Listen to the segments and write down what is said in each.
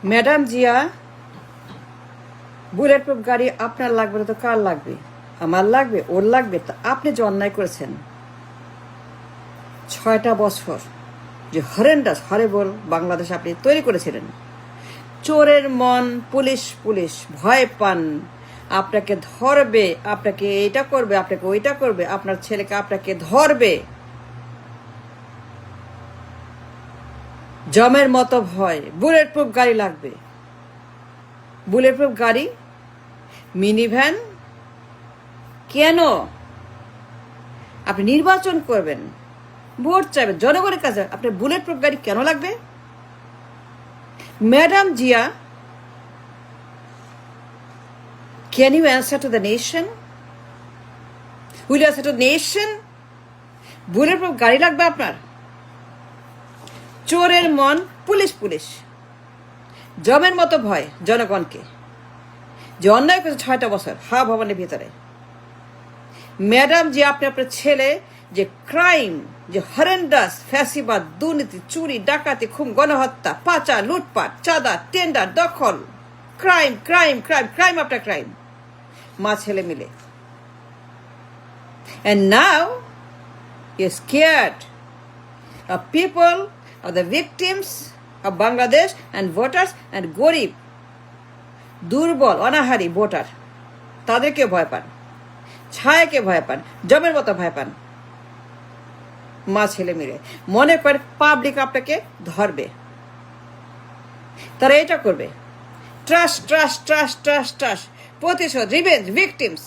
Madam Zia, bullet proof গাড়ি আপনার লাগবে না তো কার লাগবে? আমার লাগবে, ওর লাগবে। তা আপনি যে অন্যায় করেছেন 6টা বছর, যে হরেন্ডাস হরেবল বাংলাদেশ আপনি তৈরি করেছিলেন, চোরের মন পুলিশ পুলিশ ভয় পান, আপনাকে ধরবে, আপনাকে এটা করবে, আপনাকে ওইটা করবে, আপনার ছেলেকে আপনাকে ধরবে, জমের মতো ভয়। বুলেট প্রুফ গাড়ি লাগবে, বুলেট প্রুফ গাড়ি, মিনি ভ্যান। কেন? আপনি নির্বাচন করবেন, ভোট চাইবেন জনগণের কাছে, আপনার বুলেট প্রুফ গাড়ি কেন লাগবে? Madam Zia, can you answer to the nation? Will you answer to the nation? Bullet proof গাড়ি লাগবে আপনার? চোরের মন পুলিশ পুলিশ, জমের মতো ভয় জনগণকে, যে অন্যায় করেছে 6টা বছর ভবনের ভিতরে। ম্যাডাম যে আপনি আপনার ছেলে যে ক্রাইম, যে হরেন্ডাস ফ্যাসিবাদ, দুর্নীতি, চুরি, ডাকাতি, খুন, গণহত্যা, পাচার, লুটপাট, চাঁদা, টেন্ডার, দখল, crime crime crime crime after crime, মা ছেলে মিলে। And now you're scared of people, of the victims of Bangladesh and voters and গরিব, দুর্বল, অনাহারী ভোটার, তাদেরকে ভয় পান, ছায়াকে ভয় পান, জমের মতো ভয় পান। মা ছেলে মিলে মনে করে পাবলিক আপনাকে ধরবে, তারা এটা করবে। Trust trust trust trust trust, প্রতিশোধ, revenge, victims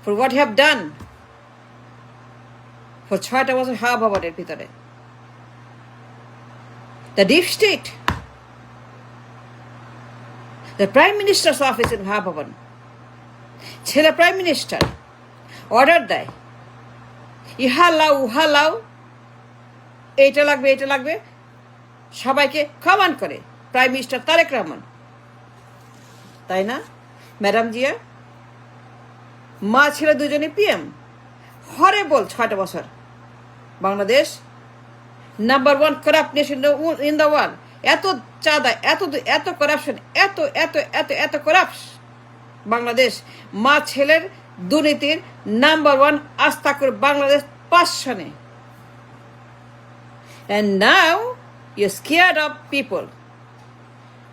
for what have done for 6টা বছর ভবনের ভিতরে। The deep state, the prime minister's office in ভবন, ছেলে প্রাইম মিনিস্টার অর্ডার দেয়, ইহা লাও উহা লাও, এইটা লাগবে এটা লাগবে, সবাইকে কমান্ড করে প্রাইম মিনিস্টার তারেক রহমান, তাই না ম্যাডাম জিয়া? মা ছেলে দুজনে পিএম, হরেবল 6টা বছর। Bangladesh number 1 corrupt nation in the world. এত চাঁদা, এত করাপশন, এত এত এত এত করাপশন। বাংলাদেশ মা ছেলের দুর্নীতির নাম্বার 1 আস্থা করে বাংলাদেশ 5 সনে। And now you're scared of people.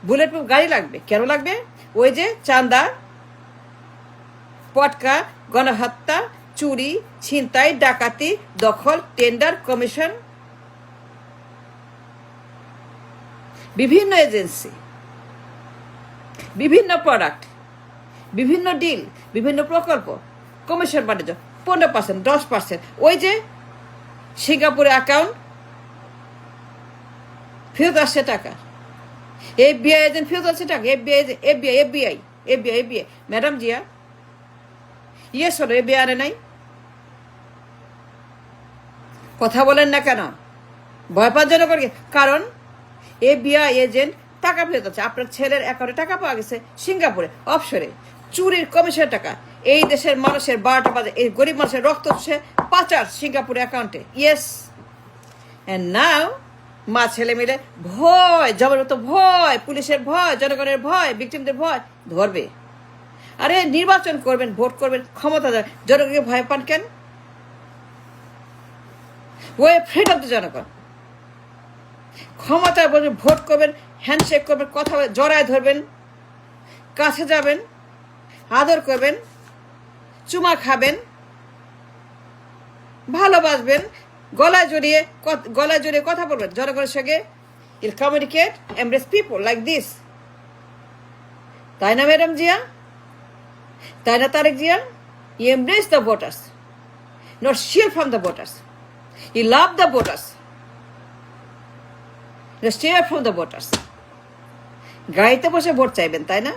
Bullet proof গাড়ি লাগবে, কেন লাগবে? ওই যে চাঁদা, পটকা, গণহত্যা, চুরি, ছিনতাই, ডাকাতি, দখল, টেন্ডার, কমিশন, বিভিন্ন এজেন্সি, বিভিন্ন প্রোডাক্ট, বিভিন্ন ডিল, বিভিন্ন প্রকল্প, কমিশন বাণিজ্য 15%, 10%। ওই যে সিঙ্গাপুরে অ্যাকাউন্ট ফেরত আসছে টাকা, FBI এজেন্ট ফেরত আসছে টাকা, FBI। ম্যাডাম জিয়া, ইয়েস হলো, FBI আনে নাই? কথা বলেন না কেন? ভয় পাওয়ার জন্য করে? কারণ FBI এজেন্ট টাকা ফেরত আছে। আপনার ছেলের অ্যাকাউন্টে টাকা পাওয়া গেছে সিঙ্গাপুরে অফশোরে, চুরির কমিশনের টাকা। এই দেশের মানুষের 12টা বাজে, এই গরিব মানুষের রক্ত হচ্ছে পাচার সিঙ্গাপুরে অ্যাকাউন্টে। ইয়েস। অ্যান্ড নাও মা ছেলে মিলে ভয়, জমের মতো ভয়, পুলিশের ভয়, জনগণের ভয়, ভিকটিমদের ভয়, ধরবে। আরে নির্বাচন করবেন, ভোট করবেন, ক্ষমতা দেবেন, জনগণকে ভয় পান কেন? ওই ফ্রেড অফ দ্য জনগণ। ক্ষমতায় বলবেন, ভোট করবেন, হ্যান্ডশেক করবেন, কথা জড়ায় ধরবেন, কাছে যাবেন, আদর করবেন, চুমা খাবেন, ভালোবাসবেন, গলায় জড়িয়ে কথা বলবেন জনগণের সঙ্গে। Ill communicate, embrace people like this. তাই না ম্যাডাম জিয়া? তাই না Tarique Zia? You embrace the voters, not shield from the voters. You love the voters, steer from the voters. গাড়িতে বসে ভোট চাইবেন, তাই না?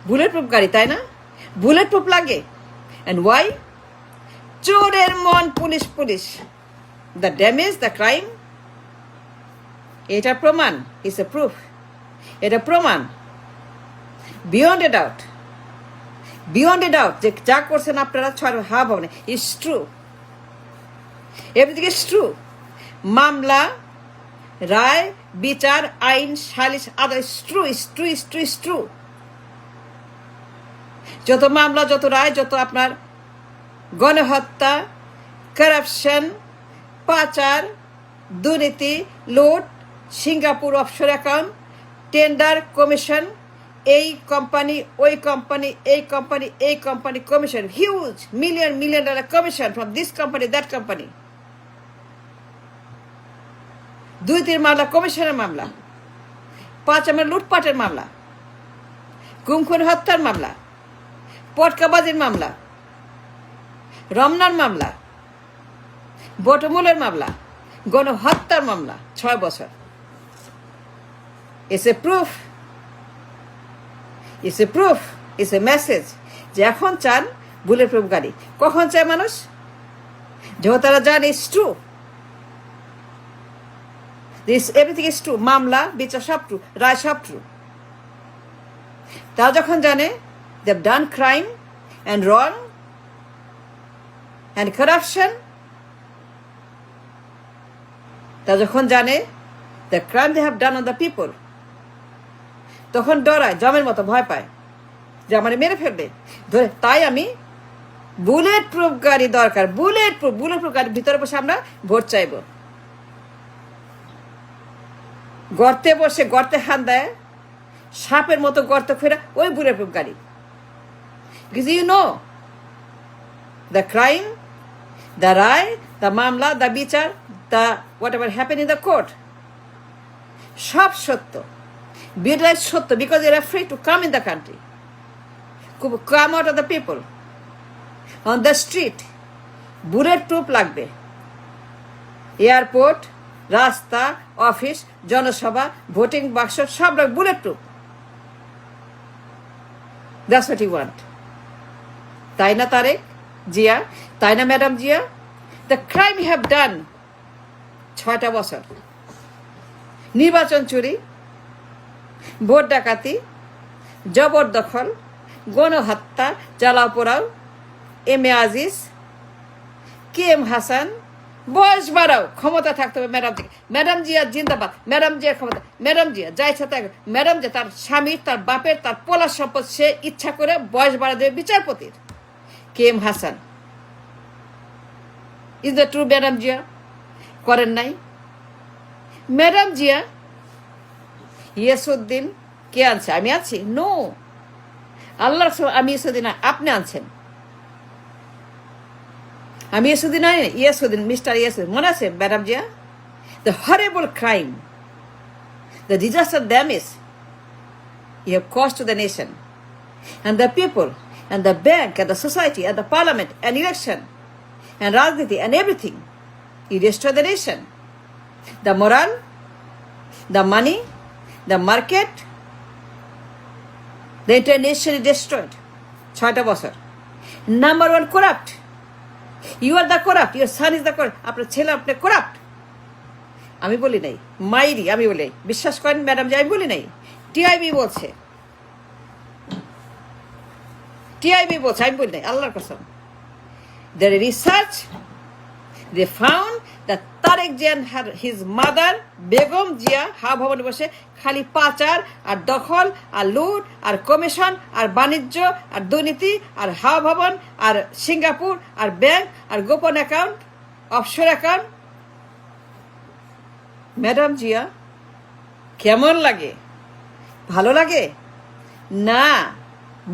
বুলেট প্রুফ গাড়ি, তাই না? বুলেট প্রুফ লাগে। And why? চোরের মন police police, the damage, the crime. এটা প্রমাণ, ইটস এ প্রুফ। এটা প্রমাণ বিয়ন্ড এ ডাউট, যে যা করছেন আপনারা 6 ভবনে, it's true, everything is true. মামলা, রায়, বিচার, আইন, সালিশ, আদায়, ট্রু। যত মামলা, যত রায়, যত আপনার গণহত্যা, কারাপশন, পাচার, দুর্নীতি, লুট, Singapore offshore account, tender, commission, এই কোম্পানি, ওই কোম্পানি, এই company commission, huge million dollar commission from this company, that company. 2-3 মামলা কমিশনের মামলা, 5 আমার লুটপাটের মামলা, গুম-খুন হত্যার মামলা, পটকাবাজির মামলা, রমনার মামলা, বটমূলের মামলা, গণহত্যার মামলা, 6 বছর। It's a proof, it's a message যে এখন চান বুলেট প্রুফ গাড়ি। কখন চায় মানুষ? যখন তারা জানে it's true, everything is true, মামলা বিচার সব ট্রু, রায় সব ট্রু। তারা যখন জানে they have done crime and wrong and corruption, তারা যখন জানে the crime they have done on the people, তখন ডরায়, জমের মতো ভয় পায় যে আমার মেরে ফেলবে ধরে। তাই আমি বুলেট প্রুফ গাড়ি দরকার, বুলেট প্রুফ গাড়ির ভিতরে বসে আমরা ভোট চাইব। গর্তে বসে গর্তে হাত দেয়, সাপের মতো গর্ত ফেরা, ওই বুলেট প্রুফ গাড়ি। Because you know the crime, the রায়, the মামলা, the বিচার, the whatever happened in the court, সব সত্য, বিরাট সত্য। Because they are afraid to come in the country, come out of the people on the street, bullet proof লাগবে। Airport, রাস্তা, office, জনসভা, voting বাক্স সব bullet proof. That's what you want. তাই না তারেক জিয়া, তাই না madam Zia? The crime you have done, 6টা বছর নির্বাচন চুরি, ভোট ডাকাতি, জবরদখল, গণহত্যা, জ্বালাও পোড়াও, M A Aziz, K M Hasan, বয়স বাড়াও, ক্ষমতা থাকতে হবে ম্যাডাম থেকে। ম্যাডাম জিয়া জিন্দাবাদ, ম্যাডাম জিয়ার ক্ষমতা, ম্যাডাম জিয়া যা ইচ্ছা তাই। ম্যাডাম জিয়া তার স্বামীর, তার বাপের, তার পোলার সম্পদ সে ইচ্ছা করে বয়স বাড়া দেবে বিচারপতির। K M Hasan is the true madam Zia? করেন নাই ম্যাডাম জিয়া। ইয়াসউদ্দিন কে আনছে? আমি আছি? নো, আল্লাহর আমি ইয়াসউদ্দিন, আপনি আনছেন। আমি ইয়াসউদ্দিন আনি না, ইয়াসউদ্দিন, মিস্টার ইয়াসউদ্দিন, মনে আছে madam Zia? The horrible crime, the disaster damage you have caused to the nation and the people and the bank and the society and the parliament and election and Rajniti and everything. You destroy the nation. The moral, the money, the market, the entire nation is destroyed. 6টা বছর। Number 1, corrupt. You are the corrupt. Your son is the corrupt. আপনার ছেলে, আপনি corrupt. আমি বলি নাই, মাইরি আমি বলি, বিশ্বাস করেন ম্যাডাম যে আমি বলি নাই, টিআইবি বলছে, আমি বলি নাই, আল্লাহর কসম। Their research, they found that Tarek Jia and his mother Begum Zia হাওয়া ভবনে বসে খালি পাচার আর দখল আর লুট আর কমিশন আর বাণিজ্য আর দুর্নীতি আর হাওয়া ভবন আর সিঙ্গাপুর আর ব্যাংক আর গোপন account, offshore account. Madam Zia কেমন লাগে? ভালো লাগে না,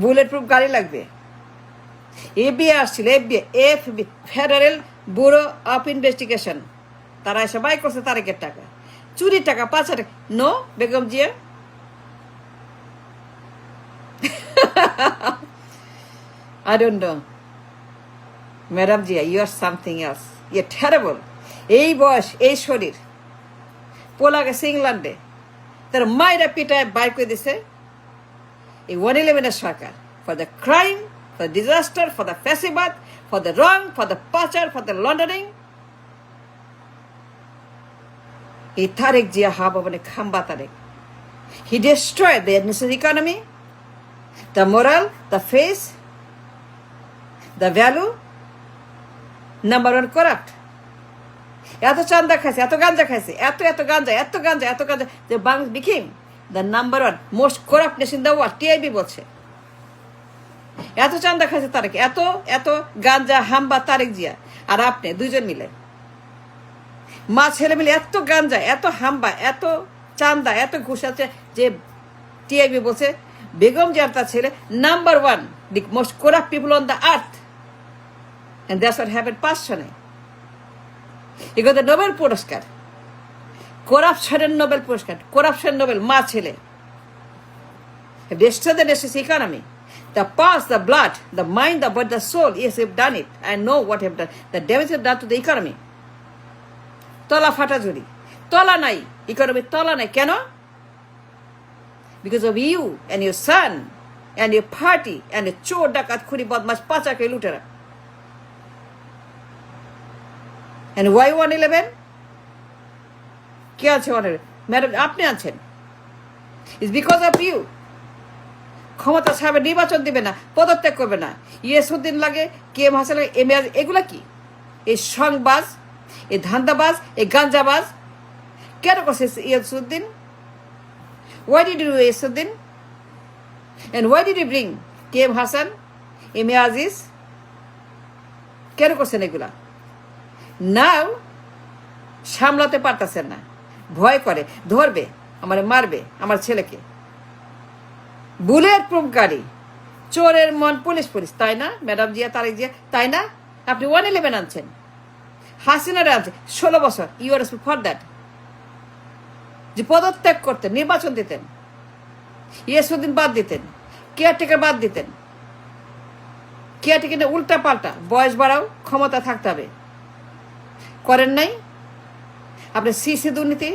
বুলেট প্রুফ গাড়ি লাগবে। এফবিআই আসছিল, FB, Federal Bureau of Investigation, তারা এসে বাই করছে তারেকের টাকা, চুরির টাকা, পাচার টাকা। No Begum Zia, I don't know. Madam Zia, you are something else. You're terrible. এই বয়স, এই শরীর, পোলা গেছে ইংল্যান্ডে, তার মায়েরা পিটায় বাইর করে দিছে এই 111 সরকার, for the crime, for the disaster, for the ফ্যাসিবাদ, for the wrong, for the পাচার, for the laundering. এই তারেক জিয়া হাওয়া ভবনে খাম্বা Tarique, he destroyed the national economy, the moral, the face, the value. Number 1, corrupt. এত চান্দা খাইছে, এত গাঞ্জা খাইছে, এত গাঞ্জা যে Bangladesh became the number 1 most corrupt nation in the world. TIB বলছে এত চান্দা খাইছে তারেক, এত গাঞ্জা হাম্বা তারেক জিয়া আর আপনি দুইজন মিলে, মা ছেলে মিলে এত গাঞ্জা, এত হাম্বা, এত চান্দা, এত ঘুষ আছে যে টিআইবি বলছে বেগম জিয়ার তার ছেলে number 1 the most corrupt people on the earth, and that's what happened 5 সনে। এগুলো নোবেল পুরস্কার, করাপশনের নোবেল পুরস্কার, করাপশন নোবেল, মা ছেলে। Destroy the nation's economy, the pulse, the blood, the mind, the body, the soul. Yes, you've done it. I know what you've done. The damage you've done to the economy. তলা ফাটা ঝুড়ি, তলা নাই, ইকোনমির তলা নাই। কেন? Because of you and your son and your party and your চোর ডাকাত খুনি বদমাশ পাচাকে লুটেরা। And why 111? কে আছে 111? ম্যাডাম আপনি আছেন। It's because of you. ক্ষমতা সাহেব নির্বাচন দিবে না, পদত্যাগ করবে না, ইয়েসুদ্দিন লাগে, কে এম হাসান লাগে, এগুলা কি? এই সংবাজ, এই ধান্দাবাজ, এই গাঞ্জাবাজ কেন করছে Yesuddin? Why did you do Yesuddin? And why did you bring K M Hasan, M A Aziz? কেন করছেন এগুলা? নাও সামলাতে পারতেছেন না, ভয় করে, ধরবে, আমার মারবে, আমার ছেলেকে। বুলেট প্রুফ গাড়ি, চোরের মন পুলিশ, তাই না ম্যাডাম জিয়া, তারেক জিয়া, তাই না? আপনি 111 আনছেন, হাসিনারা আনছে 16 বছর। ইউ আর ফর দ্যাট, যে পদত্যাগ করতেন, নির্বাচন দিতেন, ইয়েসুদ্দিন বাদ দিতেন, কেয়ারটেকার বাদ দিতেন, কেয়ারটেকার উল্টা পাল্টা, বয়স বাড়াও, ক্ষমতা থাকতে হবে, করেন নাই। আপনি সিসি দুর্নীতি,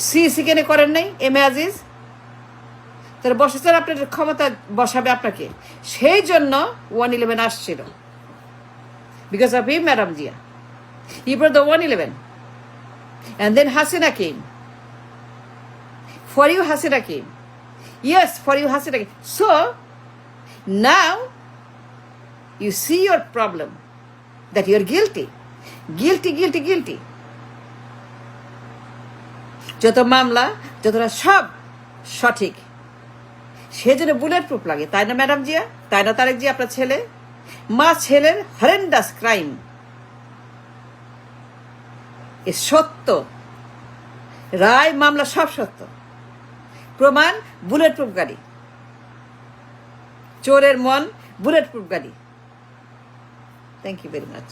সিসি কেনে করেন নাই, এম এ আজিজ তারা বসেছেন, আপনার ক্ষমতা বসাবে আপনাকে। সেই জন্য 111 আসছিল, because of him, madam Zia. He ব্রট the 111 and then Hasina came. For you Hasina came. Yes, for you Hasina came. So now you see your problem, that you are guilty. যত মামলা, যতটা সব সঠিক, সেজন্য বুলেট প্রুফ লাগে, তাই না madam Zia, তাই না তারেক জিয়া? আপনার ছেলে, মা ছেলের হরেন্ডাস ক্রাইম এ সত্য, রায় মামলা সব সত্য, প্রমাণ বুলেট প্রুফ গাড়ি, চোরের মন বুলেট প্রুফ গাড়ি। Thank you very much.